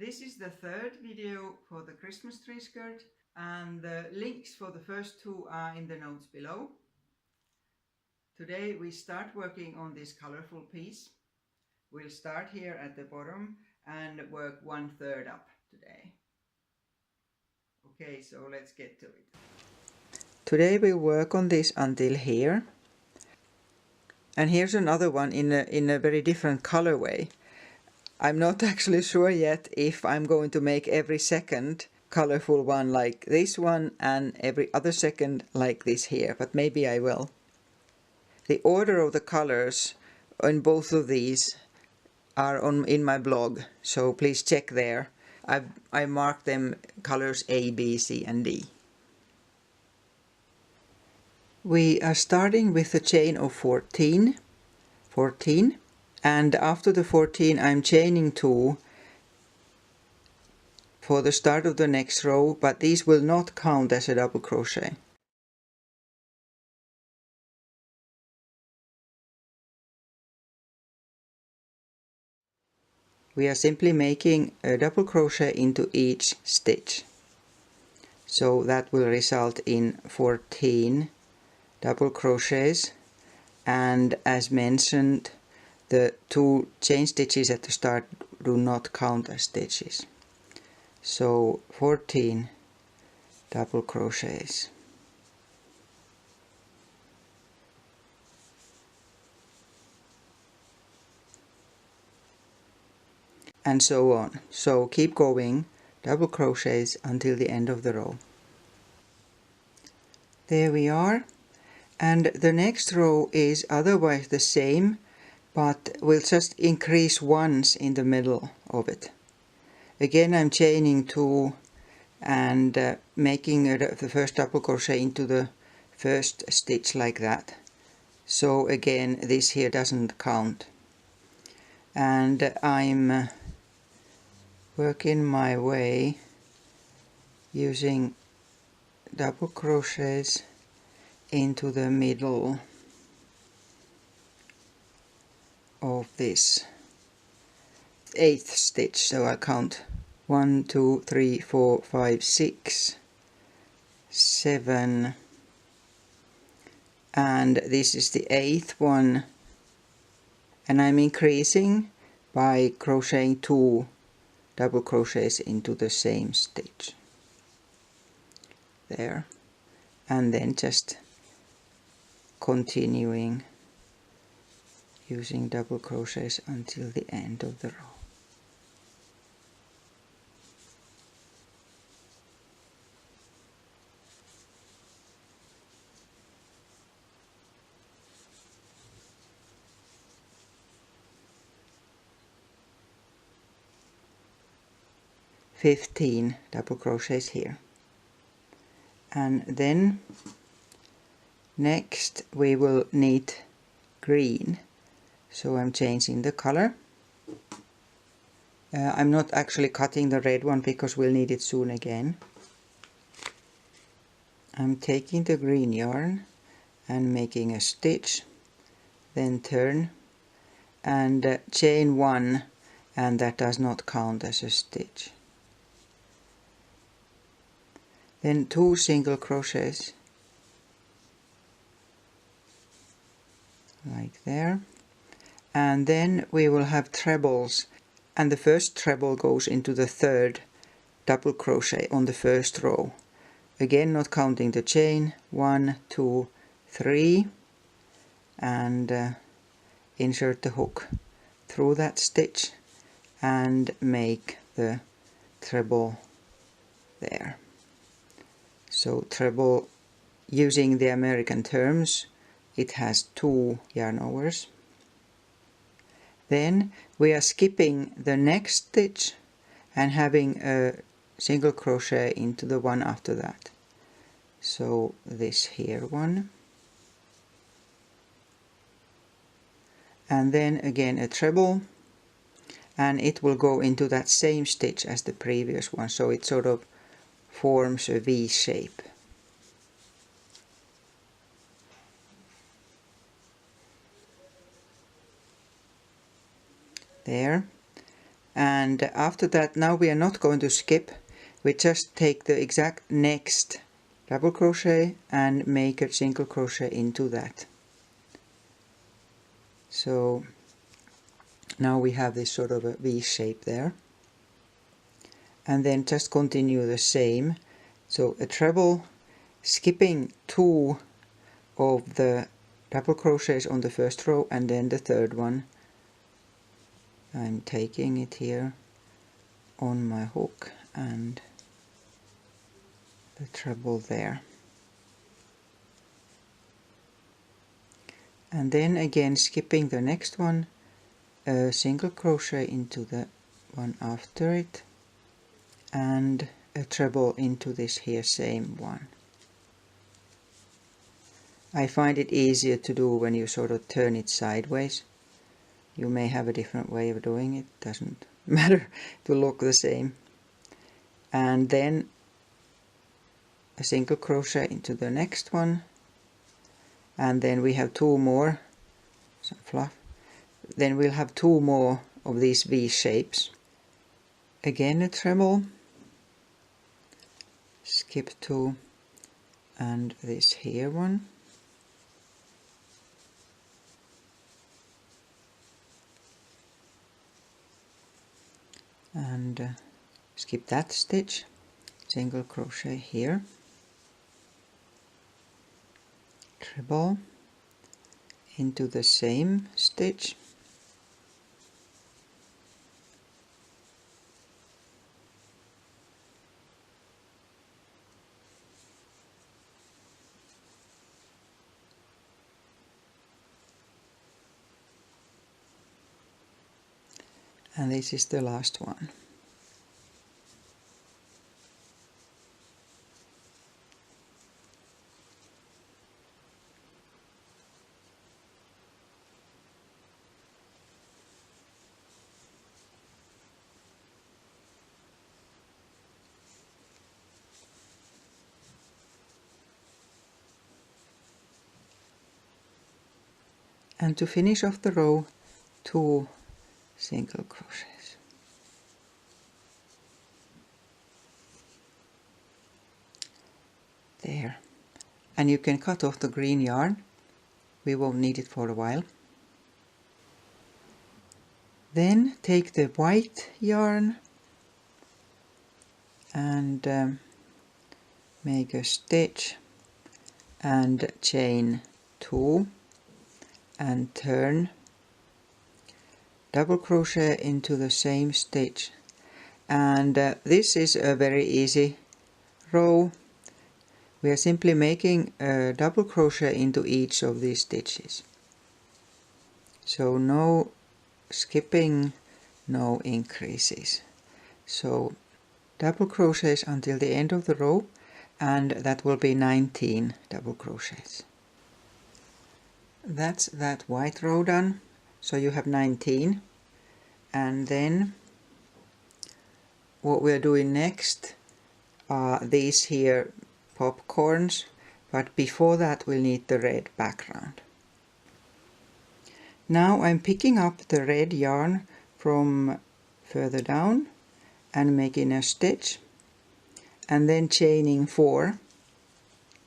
This is the third video for the Christmas tree skirt, and the links for the first two are in the notes below. Today we start working on this colorful piece. We'll start here at the bottom and work 1/3 up today. Okay, so let's get to it. Today we'll work on this until here. And here's another one in a very different colorway. I'm not actually sure yet if I'm going to make every second colorful one like this one and every other second like this here, but maybe I will. The order of the colors in both of these are in my blog, so please check there. I marked them colors A, B, C and D. We are starting with a chain of 14, and after the 14 I'm chaining 2 for the start of the next row, but these will not count as a double crochet. We are simply making a double crochet into each stitch, so that will result in 14 double crochets, and as mentioned, the 2 chain stitches at the start do not count as stitches. So 14 double crochets. And so on. So keep going, double crochets until the end of the row. There we are. And the next row is otherwise the same, but we'll just increase once in the middle of it. Again I'm chaining 2 and making the first double crochet into the first stitch like that. So again this here doesn't count. And I'm working my way using double crochets into the middle of this 8th stitch. So I'll count 1, 2, 3, 4, 5, 6, 7, and this is the 8th one, and I'm increasing by crocheting 2 double crochets into the same stitch there, and then just continuing using double crochets until the end of the row. $15 double crochets here, and then next we will need green, so I'm changing the color. I'm not actually cutting the red one because we'll need it soon again. I'm taking the green yarn and making a stitch, then turn and chain 1, and that does not count as a stitch. Then 2 single crochets like there, and then we will have trebles, and the first treble goes into the 3rd double crochet on the first row, again not counting the chain. 1, 2, 3, and insert the hook through that stitch and make the treble there. So treble, using the American terms, it has 2 yarn overs. Then we are skipping the next stitch and having a single crochet into the one after that. So this here one, and then again a treble, and it will go into that same stitch as the previous one, so it sort of forms a V shape. There, And after that, now we are not going to skip, we just take the exact next double crochet and make a single crochet into that. So now we have this sort of a V shape there, and then just continue the same. So a treble, skipping 2 of the double crochets on the first row and then the third one. I'm taking it here on my hook and the treble there. And then again skipping the next one, a single crochet into the one after it and a treble into this here same one. I find it easier to do when you sort of turn it sideways. You may have a different way of doing it, doesn't matter, to look the same. And then a single crochet into the next one, and then we have 2 more, some fluff. Then we'll have 2 more of these V shapes. Again a treble, skip 2 and this here one. And skip that stitch, single crochet here, treble into the same stitch, and this is the last one. And to finish off the row, 2 single crochets. There. And you can cut off the green yarn. We won't need it for a while. Then take the white yarn and make a stitch and chain 2 and turn, double crochet into the same stitch, and this is a very easy row. We are simply making a double crochet into each of these stitches, so no skipping, no increases. So double crochets until the end of the row, and that will be 19 double crochets. That's that white row done, so you have 19. And then what we're doing next are these here popcorns, but before that we'll need the red background. Now I'm picking up the red yarn from further down and making a stitch, and then chaining 4,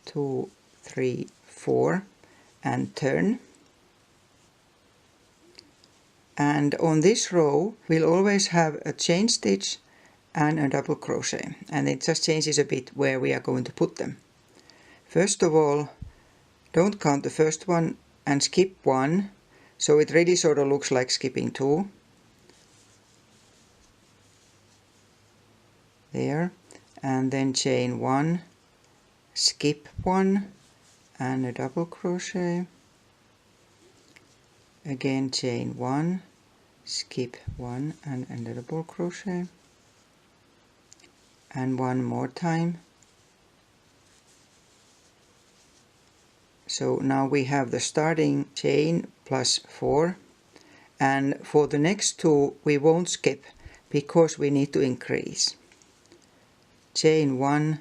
2, 3, 4, and turn. And on this row we'll always have a chain stitch and a double crochet, and it just changes a bit where we are going to put them. First of all, don't count the first one and skip 1, so it really sort of looks like skipping 2. There, and then chain 1, skip 1 and a double crochet, again chain 1, skip 1 and a double crochet, and one more time. So now we have the starting chain plus 4, and for the next 2 we won't skip because we need to increase. Chain 1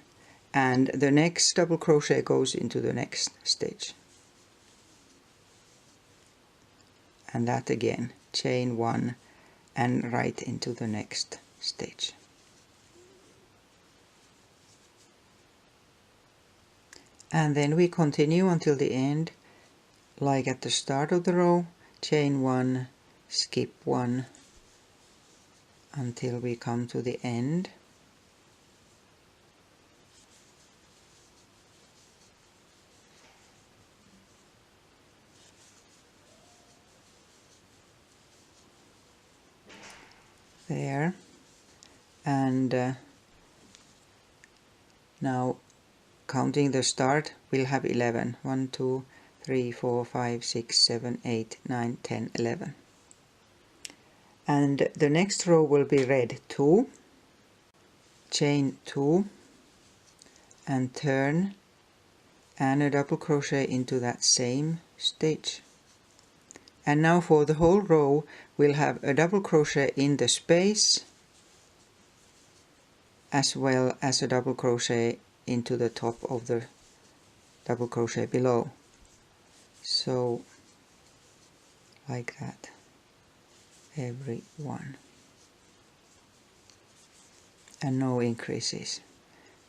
and the next double crochet goes into the next stitch, and that again, chain 1 and right into the next stitch. And then we continue until the end, like at the start of the row, chain 1, skip 1 until we come to the end. There, and now counting the start, we'll have 11. 1, 2, 3, 4, 5, 6, 7, 8, 9, 10, 11. And the next row will be red 2, chain 2, and turn, and a double crochet into that same stitch. And now for the whole row, we'll have a double crochet in the space, as well as a double crochet into the top of the double crochet below. So like that, every one, and no increases.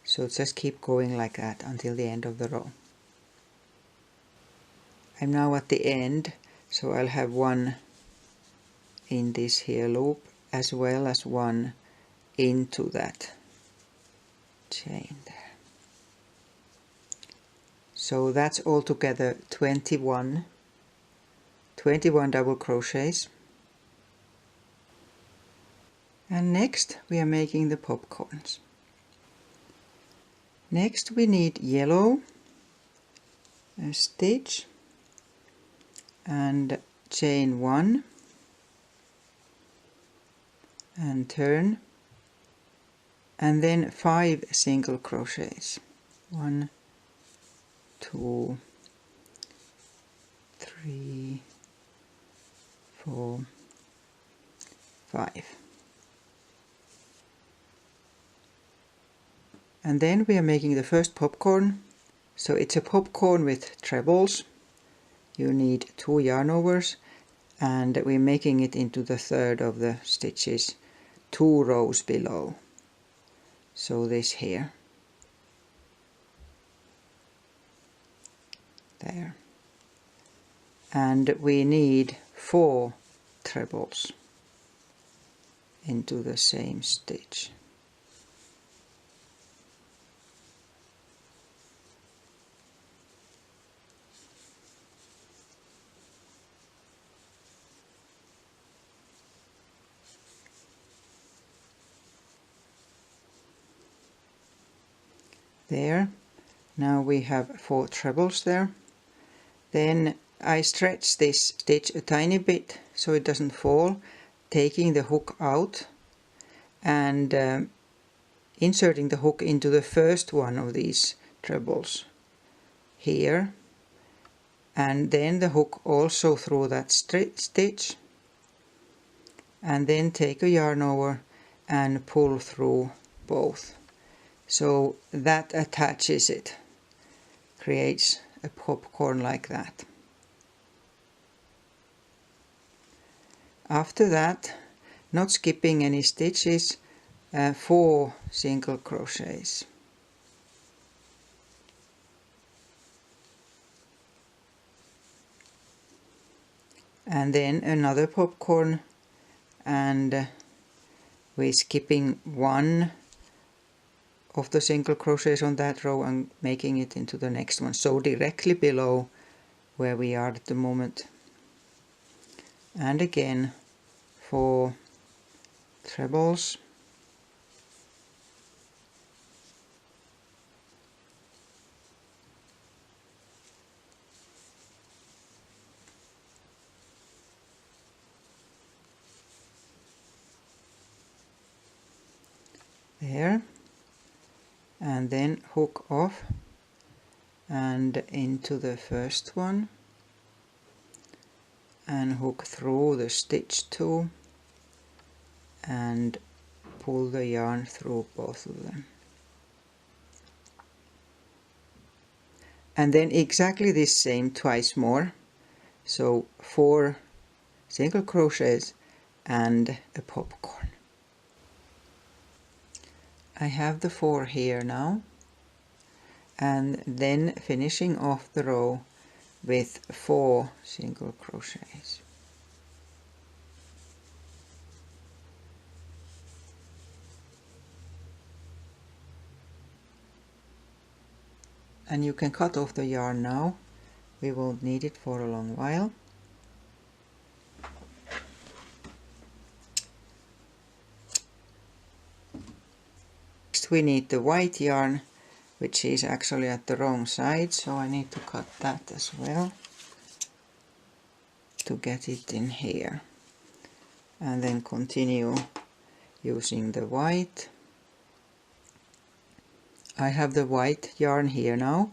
So just keep going like that until the end of the row. I'm now at the end, so I'll have one in this here loop as well as one into that chain there. So that's altogether 21 double crochets. And next we are making the popcorns. Next we need yellow, a stitch, and chain 1 and turn, and then 5 single crochets. 1, 2, 3, 4, 5. And then we are making the first popcorn. So it's a popcorn with trebles. You need 2 yarn overs, and we're making it into the third of the stitches, 2 rows below. So this here. There. And we need 4 trebles into the same stitch. There. Now we have 4 trebles there. Then I stretch this stitch a tiny bit so it doesn't fall, taking the hook out and inserting the hook into the first one of these trebles here, and then the hook also through that stitch, and then take a yarn over and pull through both. So that attaches it, creates a popcorn like that. After that, not skipping any stitches, 4 single crochets. And then another popcorn, and we're skipping 1 of the single crochets on that row and making it into the next one, so directly below where we are at the moment. And again 4 trebles, there, and then hook off and into the first one, and hook through the stitch 2 and pull the yarn through both of them. And then exactly this same twice more, so 4 single crochets and a popcorn. I have the 4 here now, and then finishing off the row with 4 single crochets. And you can cut off the yarn now, we won't need it for a long while. Next we need the white yarn, which is actually at the wrong side, so I need to cut that as well to get it in here. And then continue using the white. I have the white yarn here now,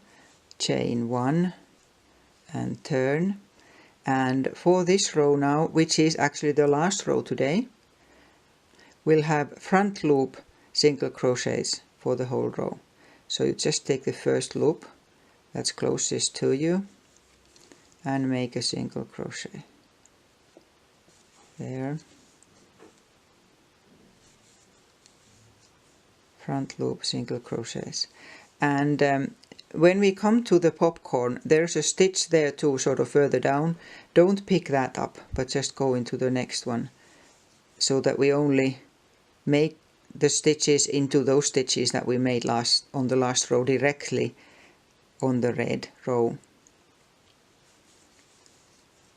chain 1 and turn, and for this row now, which is actually the last row today, we'll have front loop single crochets for the whole row. So you just take the first loop that's closest to you and make a single crochet there, front loop single crochets, and when we come to the popcorn, there's a stitch there too, sort of further down. Don't pick that up, but just go into the next one, so that we only make the stitches into those stitches that we made on the last row directly on the red row.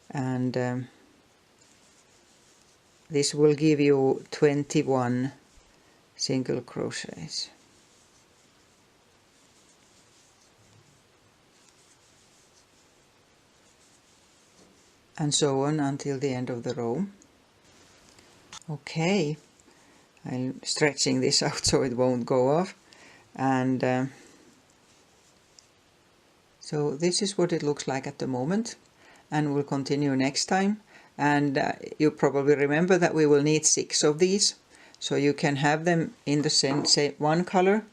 And this will give you 21 single crochets. And so on until the end of the row. Okay, I'm stretching this out so it won't go off, and so this is what it looks like at the moment, and we'll continue next time. And you probably remember that we will need 6 of these, so you can have them in the same one color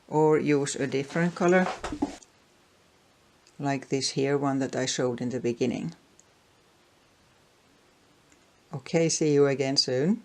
or use a different color, like this here one that I showed in the beginning. Okay, see you again soon.